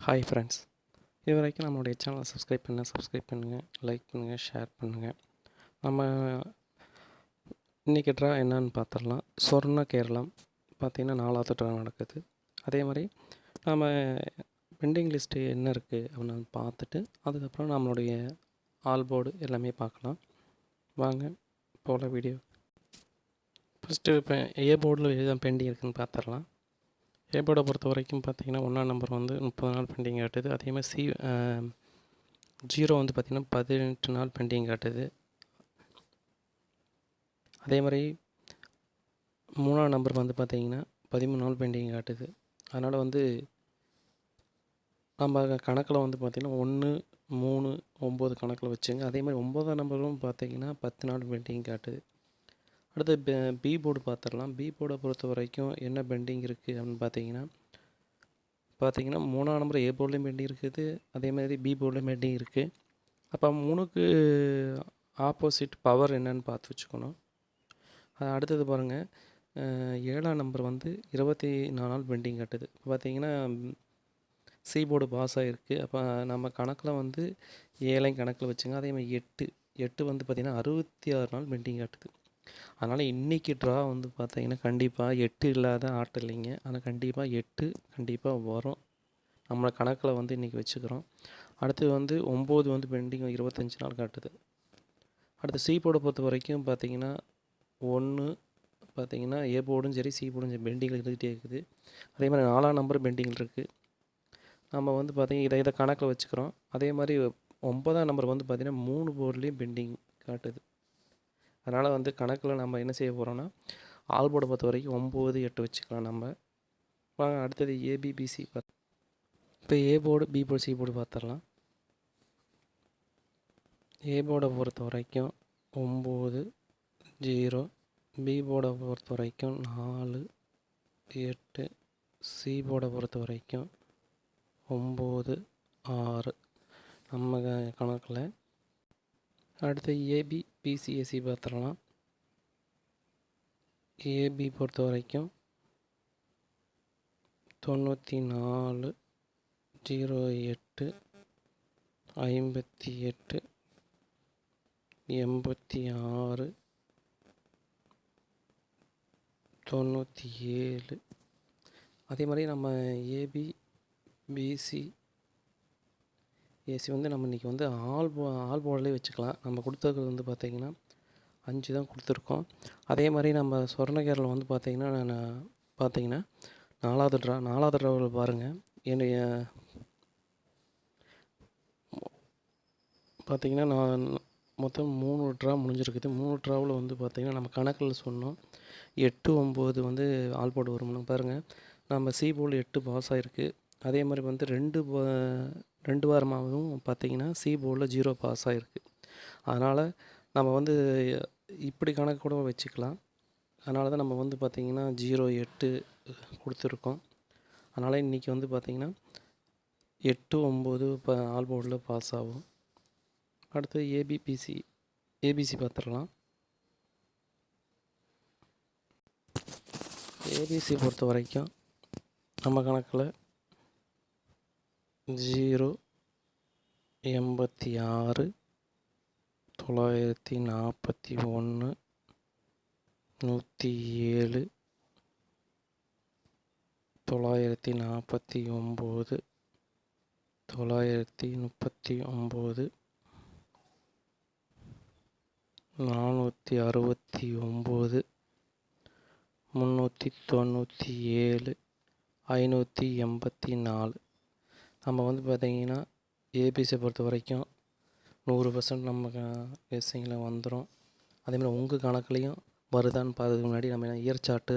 Hi friends, இது வரைக்கும் நம்மளுடைய சேனலை சப்ஸ்கிரைப் பண்ணுங்கள், லைக் பண்ணுங்கள், ஷேர் பண்ணுங்கள். நம்ம இன்றைக்கி ட்ரா என்னன்னு பார்த்துடலாம். சொர்ண கேரளம் பார்த்திங்கன்னா 4வது ட்ரா நடக்குது. அதே மாதிரி நம்ம பெண்டிங் லிஸ்ட்டு என்ன இருக்குது அப்படின்னு பார்த்துட்டு அதுக்கப்புறம் நம்மளுடைய ஆல் போர்டு எல்லாமே பார்க்கலாம். வாங்க போல வீடியோ. ஃபஸ்ட்டு இப்போ ஏ போர்டில் எதுதான் பெண்டிங் இருக்குதுன்னு பார்த்துடலாம். ஏ போர்டை பொறுத்த வரைக்கும் பார்த்திங்கன்னா 1ஆம் நம்பர் வந்து 30 நாள் பெண்டிங் காட்டுது. அதே மாதிரி ஜீரோ வந்து பார்த்திங்கன்னா 18 நாள் பெண்டிங் காட்டுது. அதே மாதிரி 3ஆம் நம்பர் வந்து பார்த்திங்கன்னா 13 நாள் பெண்டிங் காட்டுது. அதனால் வந்து நம்ம கணக்கில் வந்து பார்த்திங்கன்னா 1, 3, 9 கணக்கில் வச்சுங்க. அதே மாதிரி 9ஆம் நம்பரும் பார்த்திங்கன்னா 10 நாள் பெண்டிங் காட்டுது. அடுத்து பி போர்டு பார்த்துடலாம். பி போர்டை பொறுத்த வரைக்கும் என்ன பெண்டிங் இருக்குது அப்படின்னு பார்த்திங்கன்னா 3ஆம் நம்பர் ஏ போர்ட்லேயும் பெண்டிங் இருக்குது. அதே மாதிரி பி போர்ட்லேயும் பெண்டிங் இருக்குது. அப்போ 3க்கு ஆப்போசிட் பவர் என்னன்னு பார்த்து வச்சுக்கணும். அடுத்தது பாருங்கள், 7ஆம் நம்பர் வந்து 24 நாள் பெண்டிங் காட்டுது. இப்போ பார்த்திங்கன்னா சி போர்டு பாஸ் ஆகிருக்கு. அப்போ நம்ம கணக்கில் வந்து 7 கணக்கில் வச்சுங்க. அதே மாதிரி 8 வந்து பார்த்திங்கன்னா 66 நாள் பெண்டிங் காட்டுது. அதனால் இன்றைக்கி ட்ரா வந்து பார்த்திங்கன்னா கண்டிப்பாக 8 இல்லாத ஆட்டம் இல்லைங்க. ஆனால் கண்டிப்பாக 8 கண்டிப்பாக வரும். நம்ம கணக்கில் வந்து இன்றைக்கி வச்சுக்கிறோம். அடுத்தது வந்து 9 வந்து பெண்டிங் 25 நாள் காட்டுது. அடுத்து சி போர்டை பொறுத்த வரைக்கும் பார்த்திங்கன்னா 1 பார்த்திங்கன்னா ஏ போர்டும் சரி சி போர்டும் சரி பெண்டிங்கில் இருந்துகிட்டே இருக்குது. அதே மாதிரி 4ஆம் நம்பர் பெண்டிங்கில் இருக்குது. நம்ம வந்து பார்த்திங்கன்னா இதை கணக்கில் வச்சுக்கிறோம். அதே மாதிரி 9ஆம் நம்பர் வந்து பார்த்திங்கன்னா 3 போர்ட்லேயும் பெண்டிங் காட்டுது. அதனால் வந்து கணக்கில் நம்ம என்ன செய்ய போகிறோன்னா ஆல் போர்டை பொறுத்த வரைக்கும் 9, 8 வச்சுக்கலாம் நம்ம. வாங்க அடுத்தது ஏபிபிசி இப்போ A board, B board, C board பார்த்துடலாம். ஏ போர்டை பொறுத்த வரைக்கும் 9, 0. பி போர்டை பொறுத்த வரைக்கும் 4, 8. சி போர்டை பொறுத்த வரைக்கும் 9, 6 நம்ம கணக்கில். அடுத்து ஏபி, பிசி, ஏசி பார்த்துடலாம். ஏபி பொறுத்த வரைக்கும் 94, 08, 58, 86, 97. அதே மாதிரி நம்ம ஏபி, பிசி, ஏசி வந்து நம்ம இன்றைக்கி வந்து ஆல் போர்டிலே வச்சுக்கலாம். நம்ம கொடுத்தது வந்து பார்த்திங்கன்னா 5 தான் கொடுத்துருக்கோம். அதே மாதிரி நம்ம சொர்ணகேரளம் வந்து பார்த்திங்கன்னா 4வது ட்ராவில் பாருங்கள். என்னுடைய பார்த்திங்கன்னா நான் மொத்தம் 3 ட்ரா முடிஞ்சிருக்குது. 3 ட்ராவில் வந்து பார்த்திங்கன்னா நம்ம கணக்கில் சொன்னோம் 8, 9 வந்து ஆல் போர்டு வரும்னு பாருங்கள். நம்ம சி போர்டு 8 பாஸ் ஆகிருக்கு. அதே மாதிரி வந்து 2 வாரமாகவும் பார்த்திங்கன்னா சி போர்டில் 0 பாஸ் ஆகிருக்கு. அதனால் நம்ம வந்து இப்படி கணக்கு கூட வச்சுக்கலாம். அதனால தான் நம்ம வந்து பார்த்திங்கன்னா 0, 8 கொடுத்துருக்கோம். அதனால் இன்றைக்கி வந்து பார்த்திங்கன்னா 8, 9 இப்போ ஆல் போர்டில் பாஸ் ஆகும். அடுத்து ஏபிசி பார்த்துடலாம். ஏபிசி பொறுத்த வரைக்கும் நம்ம கணக்கில் 0, 86, 941, 107, 949, 939, 469, 397, 584. நம்ம வந்து பார்த்திங்கன்னா ஏபிசியை பொறுத்த வரைக்கும் 100% நம்ம கெஸ்ஸிங்கில் வந்துடும். அதேமாதிரி உங்கள் கணக்குலேயும் வருதான்னு பார்க்கறதுக்கு முன்னாடி நம்ம year chart,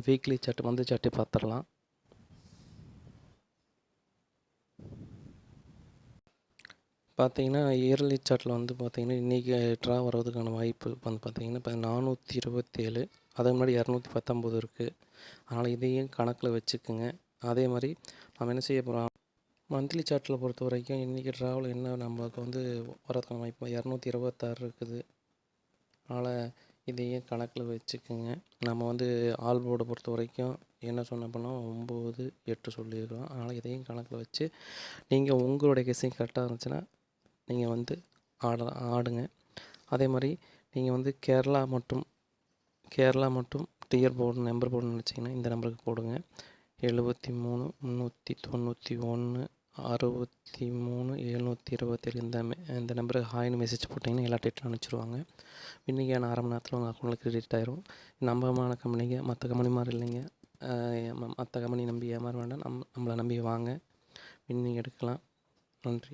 weekly chart, monthly chart பார்த்துடலாம். பார்த்திங்கன்னா இயர்லி சார்ட்டில் வந்து பார்த்திங்கன்னா இன்றைக்கி ட்ரா வர்றதுக்கான வாய்ப்பு வந்து பார்த்திங்கன்னா இப்போ 427, அதே மாதிரி 219 இருக்குது. அதனால் இதையும் கணக்கில் வச்சுக்கோங்க. அதே மாதிரி நம்ம என்ன செய்ய போகிறோம், மந்த்லி சார்ட்டில் பொறுத்த வரைக்கும் இன்றைக்கி ட்ராவில் என்ன நம்மளுக்கு வந்து வரதுக்கான வாய்ப்பு 226 இருக்குது. அதனால் இதையும் கணக்கில் வச்சுக்கோங்க. நம்ம வந்து ஆல் போர்டை பொறுத்த வரைக்கும் என்ன சொன்ன அப்படின்னா 9, 8 சொல்லியிருக்கோம். அதனால் இதையும் கணக்கில் வச்சு நீங்கள் உங்களுடைய கெஸ்ஸிங் கரெக்டாக இருந்துச்சுன்னா நீங்கள் வந்து ஆடுங்க. அதே மாதிரி நீங்கள் வந்து கேரளா மட்டும் டியர் போர்டு நம்பர் போர்டுன்னு நினச்சிங்கன்னா இந்த நம்பருக்கு போடுங்க. 73 391 63 727 இந்த நம்பருக்கு ஹாய்னு மெசேஜ் போட்டிங்கன்னா எல்லா டீட்டெயிலும் அனுப்பிச்சிடுவாங்க. இன்றைக்கான அரை மணி நேரத்தில் உங்கள் அக்கௌண்ட்டில் கிரெடிட் ஆயிரும். நம்பகமான கம்பெனிங்க, மற்ற கம்பெனி மாதிரி இல்லைங்க. மற்ற கம்பெனி நம்பி ஏமாற வேண்டாம். நம்மளை நம்பி வாங்க, வின்னிங் எடுக்கலாம். நன்றி.